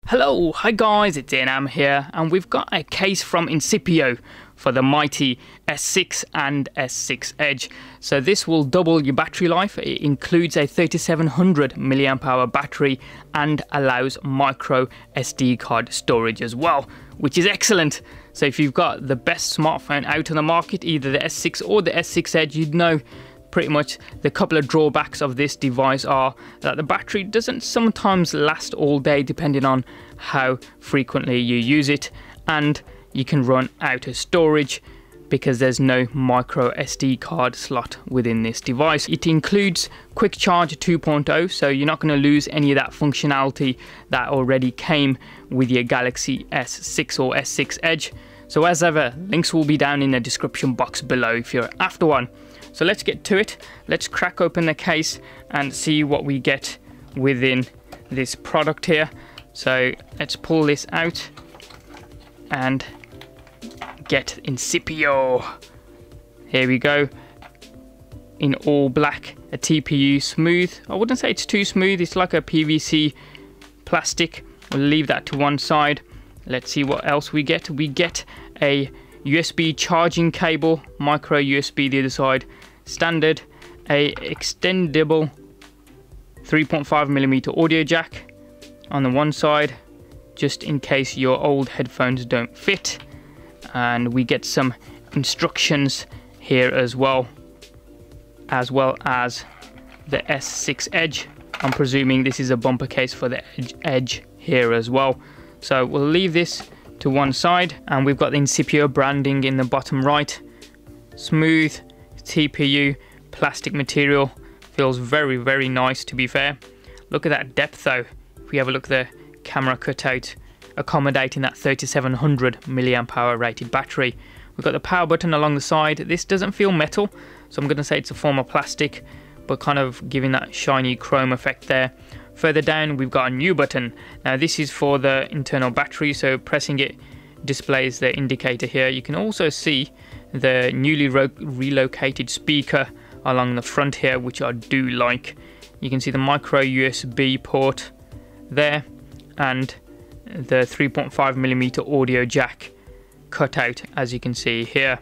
Hello, hi guys, it's Ian here, and we've got a case from Incipio for the mighty S6 and S6 Edge. So this will double your battery life. It includes a 3700 mAh battery and allows micro SD card storage as well, which is excellent. So if you've got the best smartphone out on the market, either the S6 or the S6 Edge, you'd know pretty much the couple of drawbacks of this device are that the battery doesn't sometimes last all day depending on how frequently you use it, and you can run out of storage because there's no micro SD card slot within this device. It includes Quick Charge 2.0, so you're not going to lose any of that functionality that already came with your Galaxy S6 or S6 Edge. So as ever, links will be down in the description box below if you're after one. So let's get to it. Let's crack open the case and see what we get within this product here. So let's pull this out and get Incipio. Here we go. In all black, a TPU smooth. I wouldn't say it's too smooth. It's like a PVC plastic. We'll leave that to one side. Let's see what else we get. We get a USB charging cable, micro USB the other side, standard, a extendable 3.5mm audio jack on the one side, just in case your old headphones don't fit, and we get some instructions here as well as the S6 Edge. I'm presuming this is a bumper case for the Edge here as well. So we'll leave this to one side, and we've got the Incipio branding in the bottom right. Smooth TPU plastic material, feels very nice to be fair. Look at that depth though. If we have a look at the camera cutout, accommodating that 3700 mAh rated battery. We've got the power button along the side. This doesn't feel metal, so I'm going to say it's a form of plastic, but kind of giving that shiny chrome effect there. Further down, we've got a new button. Now this is for the internal battery, so pressing it displays the indicator here. You can also see the newly relocated speaker along the front here, which I do like. You can see the micro USB port there and the 3.5mm audio jack cut out, as you can see here.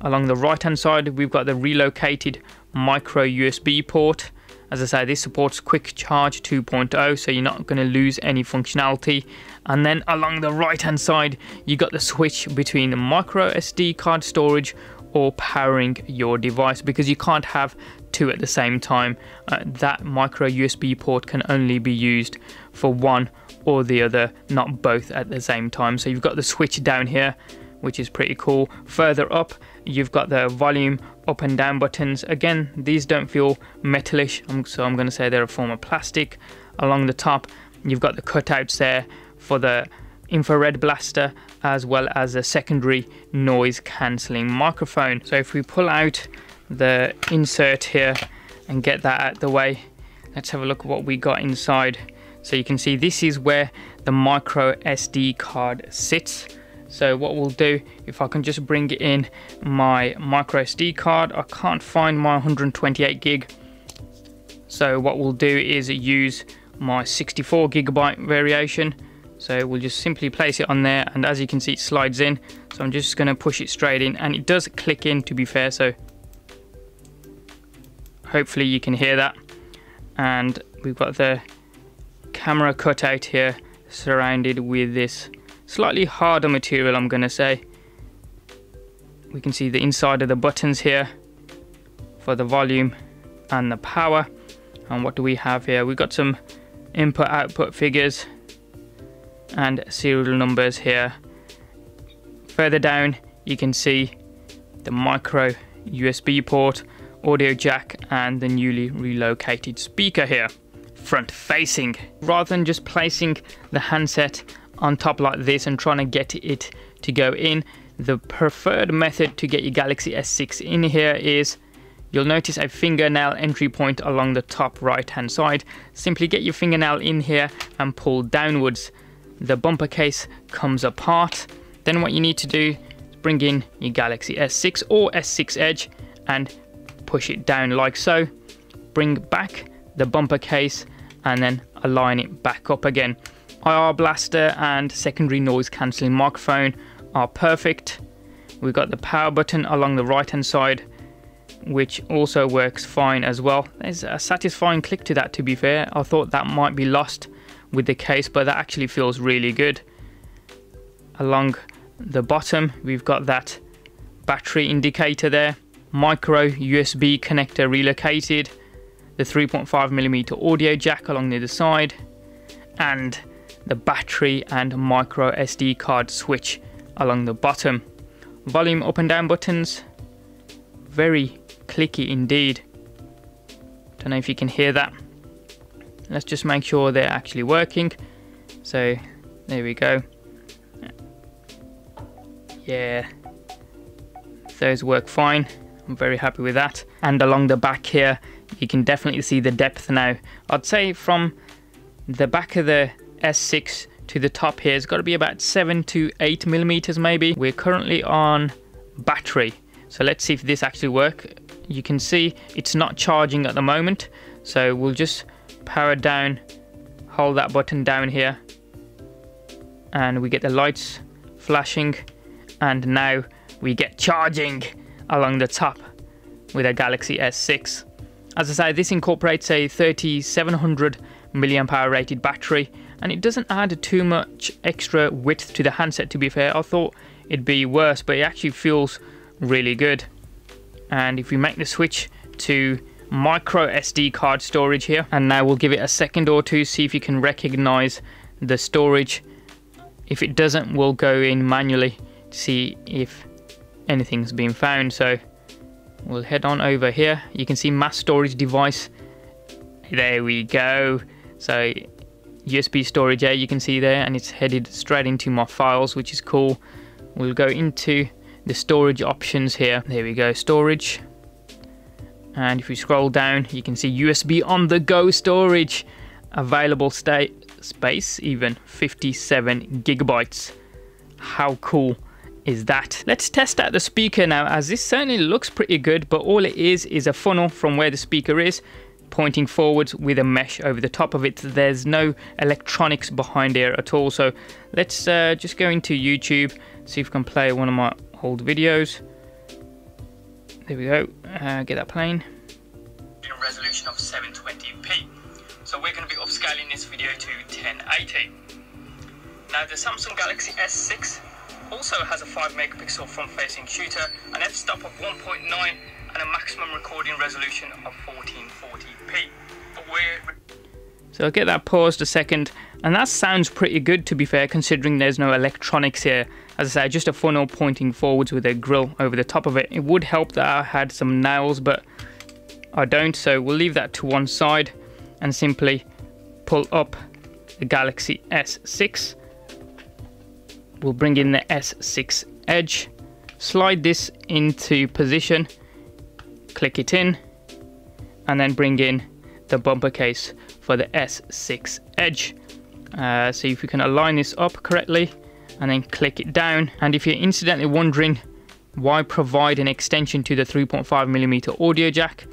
Along the right hand side, we've got the relocated micro USB port. As I say, this supports Quick Charge 2.0, so you're not going to lose any functionality. And then along the right hand side, you got the switch between the micro SD card storage or powering your device, because you can't have two at the same time. That micro USB port can only be used for one or the other, not both at the same time. So you've got the switch down here, which is pretty cool. Further up, you've got the volume up and down buttons. Again, these don't feel metalish, so I'm going to say they're a form of plastic. Along the top, you've got the cutouts there for the infrared blaster, as well as a secondary noise cancelling microphone. So if we pull out the insert here and get that out the way, let's have a look at what we got inside. So you can see this is where the micro SD card sits. So what we'll do, if I can just bring in my micro SD card, I can't find my 128 gig. So what we'll do is use my 64GB variation. So we'll just simply place it on there, and as you can see, it slides in. So I'm just going to push it straight in, and it does click in, to be fair, so hopefully you can hear that. And we've got the camera cutout here surrounded with this slightly harder material, I'm going to say. We can see the inside of the buttons here for the volume and the power. And what do we have here? We've got some input output figures and serial numbers here. Further down, you can see the micro USB port, audio jack, and the newly relocated speaker here, front facing. Rather than just placing the handset on top like this and trying to get it to go in, the preferred method to get your Galaxy S6 in here is, you'll notice a fingernail entry point along the top right hand side. Simply get your fingernail in here and pull downwards. The bumper case comes apart. Then what you need to do is bring in your Galaxy S6 or S6 Edge and push it down like so. Bring back the bumper case and then align it back up again. IR blaster and secondary noise cancelling microphone are perfect. We've got the power button along the right hand side, which also works fine as well. There's a satisfying click to that, to be fair. I thought that might be lost with the case, but that actually feels really good. Along the bottom, we've got that battery indicator there, micro USB connector relocated, the 3.5mm audio jack along the other side, and the battery and micro SD card switch along the bottom. Volume up and down buttons, very clicky indeed. Don't know if you can hear that. Let's just make sure they're actually working. So there we go. Yeah, those work fine. I'm very happy with that. And along the back here, you can definitely see the depth now. I'd say from the back of the S6 to the top here, it's got to be about 7 to 8 millimeters maybe. We're currently on battery, so let's see if this actually works. You can see it's not charging at the moment, so we'll just power down, hold that button down here, and we get the lights flashing, and now we get charging along the top with a Galaxy S6. As I say, this incorporates a 3700 milliamp hour rated battery, and it doesn't add too much extra width to the handset, to be fair. I thought it'd be worse, but it actually feels really good. And if we make the switch to micro SD card storage here, and now we'll give it a second or two, see if you can recognize the storage. If it doesn't, we'll go in manually to see if anything's been found. So we'll head on over here. You can see mass storage device. There we go. So USB storage there, you can see there, and it's headed straight into my files, which is cool. We'll go into the storage options here. There we go, storage. And if we scroll down, you can see USB on the go storage. Available space, even 57 gigabytes. How cool is that? Let's test out the speaker now, as this certainly looks pretty good, but all it is a funnel from where the speaker is pointing forwards with a mesh over the top of it. There's no electronics behind here at all. So let's just go into YouTube, see if we can play one of my old videos. There we go. Get that playing. In a resolution of 720p. So we're going to be upscaling this video to 1080. Now the Samsung Galaxy S6 also has a 5 megapixel front facing shooter, an f-stop of 1.9 and a maximum recording resolution of 1440p. So I'll get that paused a second, and that sounds pretty good, to be fair, considering there's no electronics here. As I say, just a funnel pointing forwards with a grill over the top of it. It would help that I had some nails, but I don't, so we'll leave that to one side and simply pull up the Galaxy S6. We'll bring in the S6 Edge, slide this into position, click it in, and then bring in the bumper case for the S6 Edge. See if we can align this up correctly, and then click it down. And if you're incidentally wondering why provide an extension to the 3.5mm audio jack,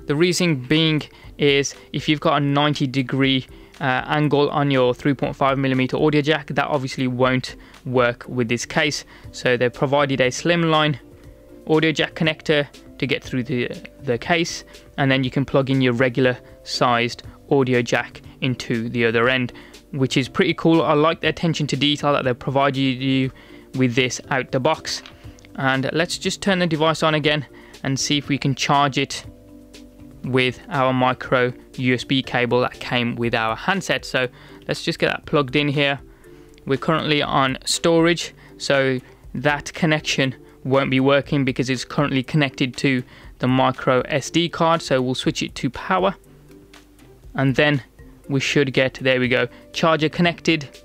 the reason being is if you've got a 90-degree angle on your 3.5mm audio jack, that obviously won't work with this case. So they provided a slimline audio jack connector to get through the case, and then you can plug in your regular sized audio jack into the other end, which is pretty cool. I like the attention to detail that they provided you with this out the box. And let's just turn the device on again and see if we can charge it with our micro USB cable that came with our handset. So let's just get that plugged in here. We're currently on storage, so that connection won't be working because it's currently connected to the micro SD card. So we'll switch it to power, and then we should get, there we go, charger connected,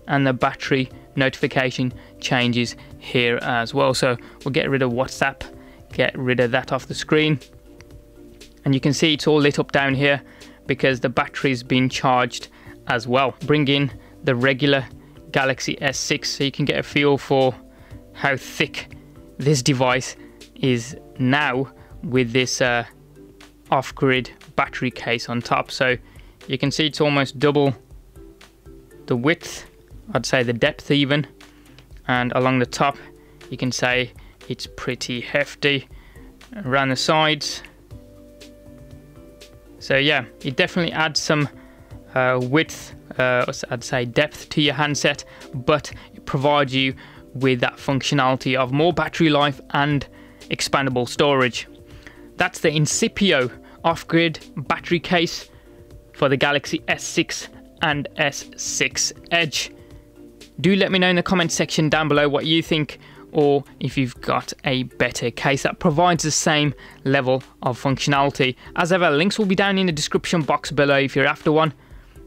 and the battery notification changes here as well. So we'll get rid of WhatsApp, get rid of that off the screen, and you can see it's all lit up down here because the battery's been charged as well. Bring in the regular Galaxy S6 so you can get a feel for how thick this device is now with this off-grid battery case on top. So you can see it's almost double the width, I'd say the depth even, and along the top you can say it's pretty hefty. Around the sides, so yeah, it definitely adds some width, I'd say depth to your handset, but it provides you with that functionality of more battery life and expandable storage. That's the Incipio OffGrid Battery Case for the Galaxy S6 and S6 Edge. Do let me know in the comment section down below what you think, or if you've got a better case that provides the same level of functionality. As ever, links will be down in the description box below if you're after one.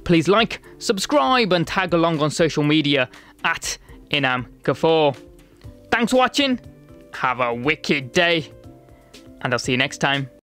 Please like, subscribe and tag along on social media at InamGaffar. Thanks for watching, have a wicked day, and I'll see you next time.